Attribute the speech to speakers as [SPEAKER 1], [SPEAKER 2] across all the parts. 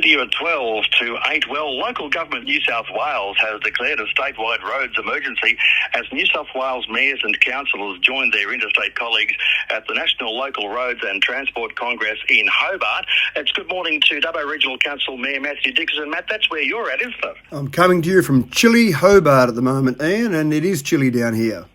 [SPEAKER 1] to you at 12 to 8. Well, local government New South Wales has declared a statewide roads emergency as New South Wales mayors and councillors joined their interstate colleagues at the National Local Roads and Transport Congress in Hobart. It's good morning to Dubbo Regional Council Mayor Matthew Dixon. Matt, that's where you're at, isn't it?
[SPEAKER 2] I'm coming to you from chilly Hobart at the moment, Ian, and it is chilly down here.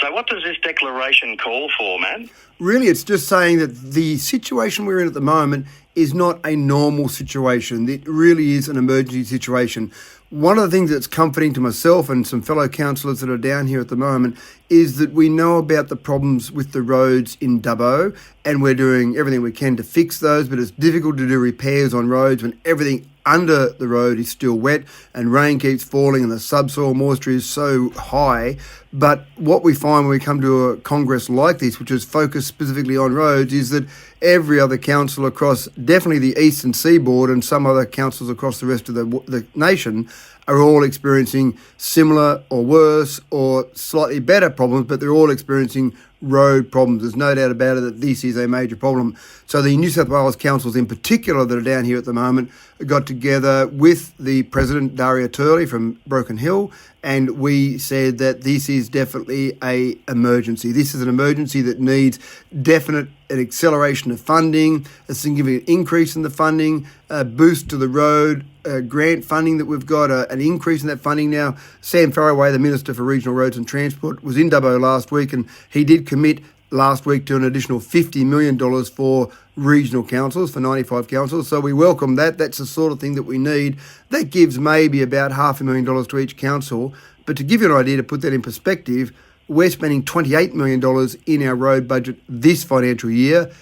[SPEAKER 1] So what does this declaration call for, man?
[SPEAKER 2] Really, it's just saying that the situation we're in at the moment is not a normal situation. It really is an emergency situation. One of the things that's comforting to myself and some fellow councillors that are down here at the moment is that we know about the problems with the roads in Dubbo, and we're doing everything we can to fix those, but it's difficult to do repairs on roads when everything under the road is still wet and rain keeps falling and the subsoil moisture is so high. But what we find when we come to a congress like this, which is focused specifically on roads, is that every other council across definitely the eastern seaboard and some other councils across the rest of the nation are all experiencing similar or worse or slightly better problems, but they're all experiencing road problems. There's no doubt about it that this is a major problem. So the New South Wales councils in particular that are down here at the moment got together with the President, Daria Turley from Broken Hill, and we said that this is definitely an emergency. This is an emergency that needs definite an acceleration of funding, a significant increase in the funding, a boost to the road, grant funding that we've got, an increase in that funding now. Sam Farraway, the Minister for Regional Roads and Transport, was in Dubbo last week, and he did commit last week to an additional $50 million for regional councils, for 95 councils. So we welcome that. That's the sort of thing that we need. That gives maybe about $500,000 to each council. But to give you an idea, to put that in perspective, we're spending $28 million in our road budget this financial year.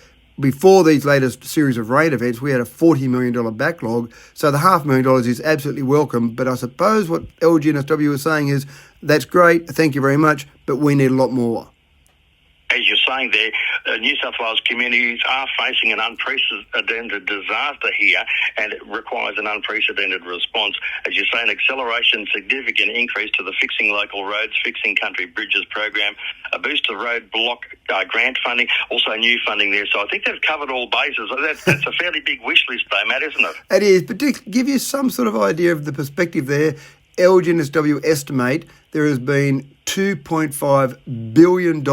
[SPEAKER 2] Before these latest series of rain events, we had a $40 million backlog. So the $500,000 is absolutely welcome. But I suppose what LGNSW is saying is, that's great, thank you very much, but we need a lot more.
[SPEAKER 1] As you're saying there, New South Wales communities are facing an unprecedented disaster here, and it requires an unprecedented response. As you say, an acceleration, significant increase to the Fixing Local Roads, Fixing Country Bridges program, a boost to road block grant funding, also new funding there. So I think they've covered all bases. That's a fairly big wish list though, Matt, isn't it?
[SPEAKER 2] It is, but to give you some sort of idea of the perspective there, LGNSW estimate there has been $2.5 billion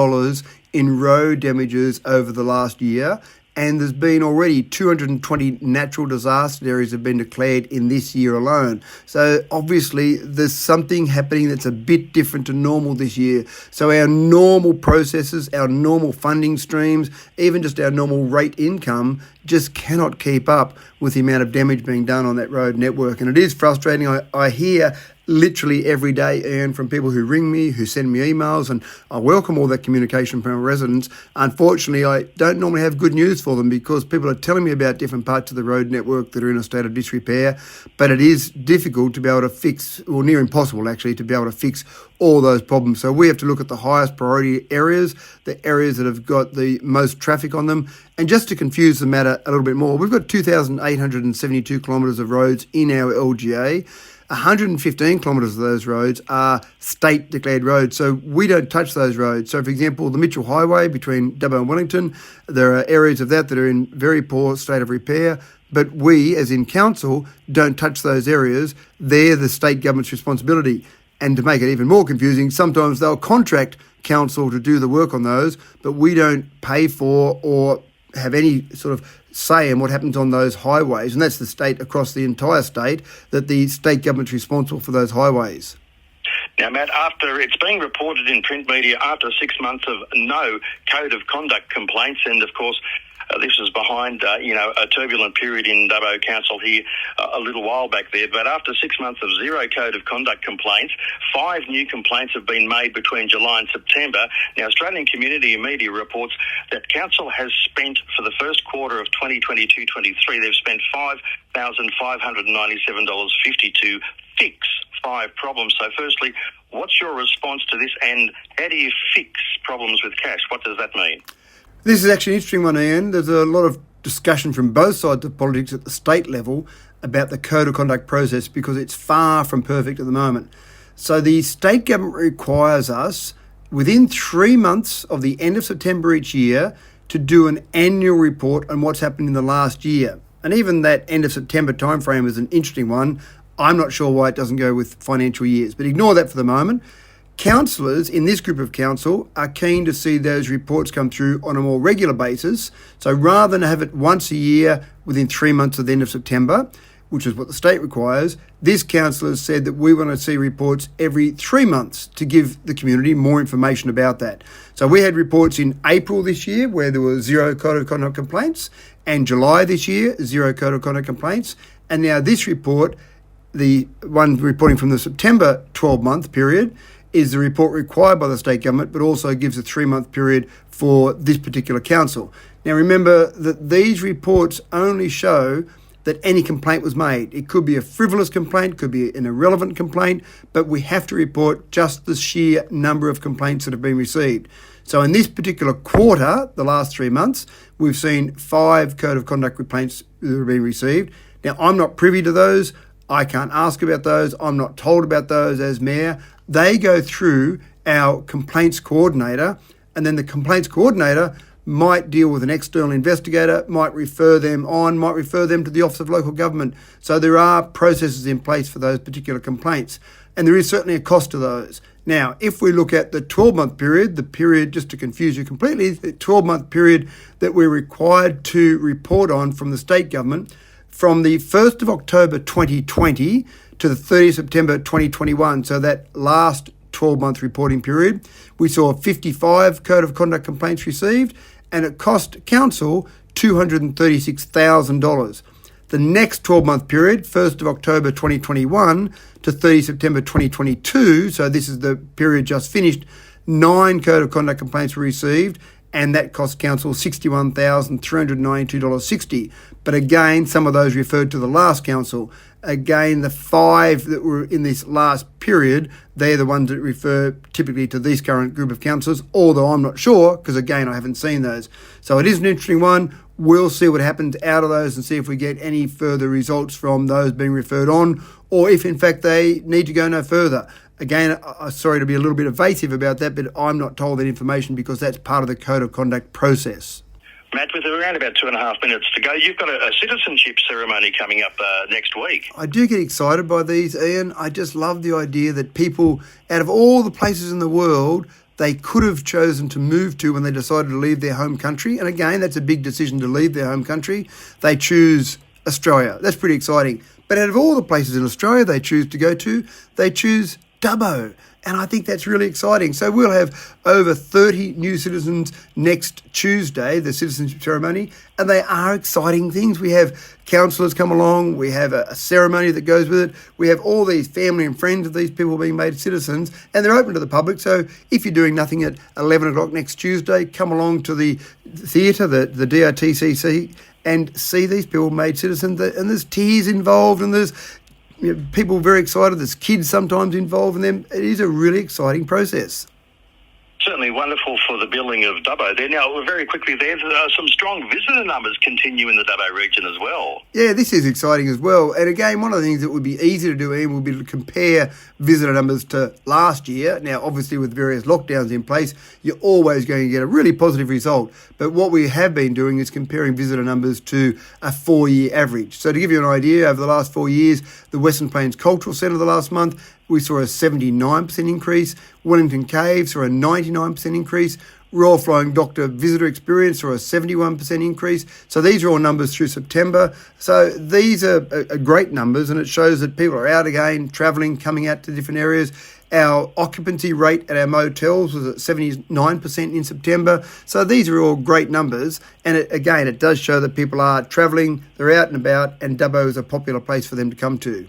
[SPEAKER 2] in road damages over the last year, and there's been already 220 natural disaster areas have been declared in this year alone. So obviously there's something happening that's a bit different to normal this year. So our normal processes, our normal funding streams, even just our normal rate income just cannot keep up with the amount of damage being done on that road network. And it is frustrating. I hear literally every day, Ian, from people who ring me, who send me emails, and I welcome all that communication from our residents. Unfortunately, I don't normally have good news for them because people are telling me about different parts of the road network that are in a state of disrepair, but it is difficult to be able to fix, or near impossible actually, to be able to fix all those problems. So we have to look at the highest priority areas, the areas that have got the most traffic on them. And just to confuse the matter a little bit more, we've got 2,872 kilometres of roads in our LGA. 115 kilometres of those roads are state declared roads, so we don't touch those roads. So for example, the Mitchell Highway between Dubbo and Wellington, there are areas of that are in very poor state of repair, but we as in council don't touch those areas. They're the state government's responsibility. And to make it even more confusing, sometimes they'll contract council to do the work on those, but we don't pay for or have any sort of say in what happens on those highways. And that's the state across the entire state, that the state government's responsible for those highways.
[SPEAKER 1] Now, Matt, after it's being reported in print media, after 6 months of no code of conduct complaints, and of course, this was behind, a turbulent period in Dubbo Council here a little while back there. But after 6 months of zero code of conduct complaints, 5 new complaints have been made between July and September. Now, Australian Community and Media reports that Council has spent, for the first quarter of 2022-23, they've spent $5,597.50 to fix 5 problems. So firstly, what's your response to this, and how do you fix problems with cash? What does that mean?
[SPEAKER 2] This is actually an interesting one, Ian. There's a lot of discussion from both sides of politics at the state level about the code of conduct process because it's far from perfect at the moment. So the state government requires us within 3 months of the end of September each year to do an annual report on what's happened in the last year. And even that end of September timeframe is an interesting one. I'm not sure why it doesn't go with financial years, but ignore that for the moment. Councillors in this group of council are keen to see those reports come through on a more regular basis. So rather than have it once a year within 3 months of the end of September, which is what the state requires, this council has said that we want to see reports every 3 months to give the community more information about that. So we had reports in April this year where there were 0 code of conduct complaints, and July this year, 0 code of conduct complaints. And now this report, the one reporting from the September 12-month period, is the report required by the state government, but also gives a 3-month period for this particular council. Now remember that these reports only show that any complaint was made. It could be a frivolous complaint, could be an irrelevant complaint, but we have to report just the sheer number of complaints that have been received. So in this particular quarter, the last 3 months, we've seen 5 code of conduct complaints that have been received. Now I'm not privy to those. I can't ask about those. I'm not told about those as mayor. They go through our complaints coordinator, and then the complaints coordinator might deal with an external investigator, might refer them to the Office of Local Government. So there are processes in place for those particular complaints, and there is certainly a cost to those. Now, if we look at the 12-month period, the period, just to confuse you completely, the 12-month period that we're required to report on from the state government, from the 1st of October 2020 to the 30th September 2021, so that last 12-month reporting period, we saw 55 code of conduct complaints received, and it cost council $236,000. The next 12-month period, 1st of October 2021 to 30 September 2022, so this is the period just finished, 9 code of conduct complaints were received, and that cost council $61,392.60. But again, some of those referred to the last council. Again, the 5 that were in this last period, they're the ones that refer typically to this current group of councillors, although I'm not sure, because again, I haven't seen those. So it is an interesting one. We'll see what happens out of those and see if we get any further results from those being referred on, or if in fact they need to go no further. Again, I'm sorry to be a little bit evasive about that, but I'm not told that information because that's part of the code of conduct process.
[SPEAKER 1] Matt, with around about 2.5 minutes to go, you've got a citizenship ceremony coming up next week.
[SPEAKER 2] I do get excited by these, Ian. I just love the idea that people, out of all the places in the world they could have chosen to move to when they decided to leave their home country, and again, that's a big decision to leave their home country, they choose Australia. That's pretty exciting. But out of all the places in Australia they choose to go to, they choose Dubbo. And I think that's really exciting. So we'll have over 30 new citizens next Tuesday, the citizenship ceremony, and they are exciting things. We have councillors come along, we have a ceremony that goes with it, we have all these family and friends of these people being made citizens, and they're open to the public. So if you're doing nothing at 11 o'clock next Tuesday, come along to the theatre, the DRTCC, and see these people made citizens. And there's tears involved, and there's people very excited. There's kids sometimes involved in them. It is a really exciting process.
[SPEAKER 1] Certainly wonderful for the building of Dubbo there. Now, very quickly there, some strong visitor numbers continue in the Dubbo region as well.
[SPEAKER 2] Yeah, this is exciting as well. And again, one of the things that would be easy to do, Ian, would be to compare visitor numbers to last year. Now, obviously, with various lockdowns in place, you're always going to get a really positive result. But what we have been doing is comparing visitor numbers to a 4-year average. So to give you an idea, over the last 4 years, the Western Plains Cultural Centre the last month, we saw a 79% increase. Wellington Caves saw a 99% increase. Royal Flying Doctor Visitor Experience saw a 71% increase. So these are all numbers through September. So these are great numbers, and it shows that people are out again, travelling, coming out to different areas. Our occupancy rate at our motels was at 79% in September. So these are all great numbers. And it does show that people are travelling, they're out and about, and Dubbo is a popular place for them to come to.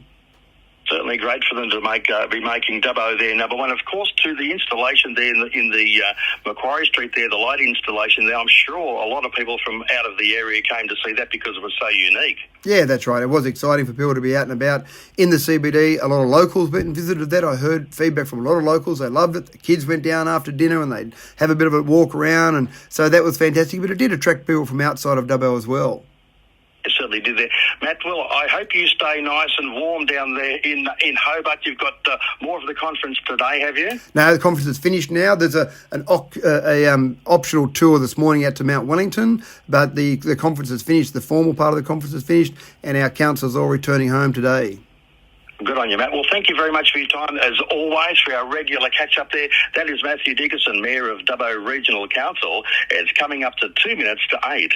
[SPEAKER 1] Certainly great for them to be making Dubbo their number one. Of course, to the installation there in the Macquarie Street there, the light installation there, I'm sure a lot of people from out of the area came to see that because it was so unique.
[SPEAKER 2] Yeah, that's right. It was exciting for people to be out and about in the CBD. A lot of locals went and visited that. I heard feedback from a lot of locals. They loved it. The kids went down after dinner and they'd have a bit of a walk around. And so that was fantastic. But it did attract people from outside of Dubbo as well.
[SPEAKER 1] It certainly did there. Matt, well, I hope you stay nice and warm down there in Hobart. You've got more of the conference today, have you?
[SPEAKER 2] No, the conference is finished now. There's an optional tour this morning out to Mount Wellington, but the conference is finished. The formal part of the conference is finished, and our councillors are all returning home today.
[SPEAKER 1] Good on you, Matt. Well, thank you very much for your time, as always, for our regular catch-up there. That is Matthew Dickerson, Mayor of Dubbo Regional Council. It's coming up to 2 minutes to 8.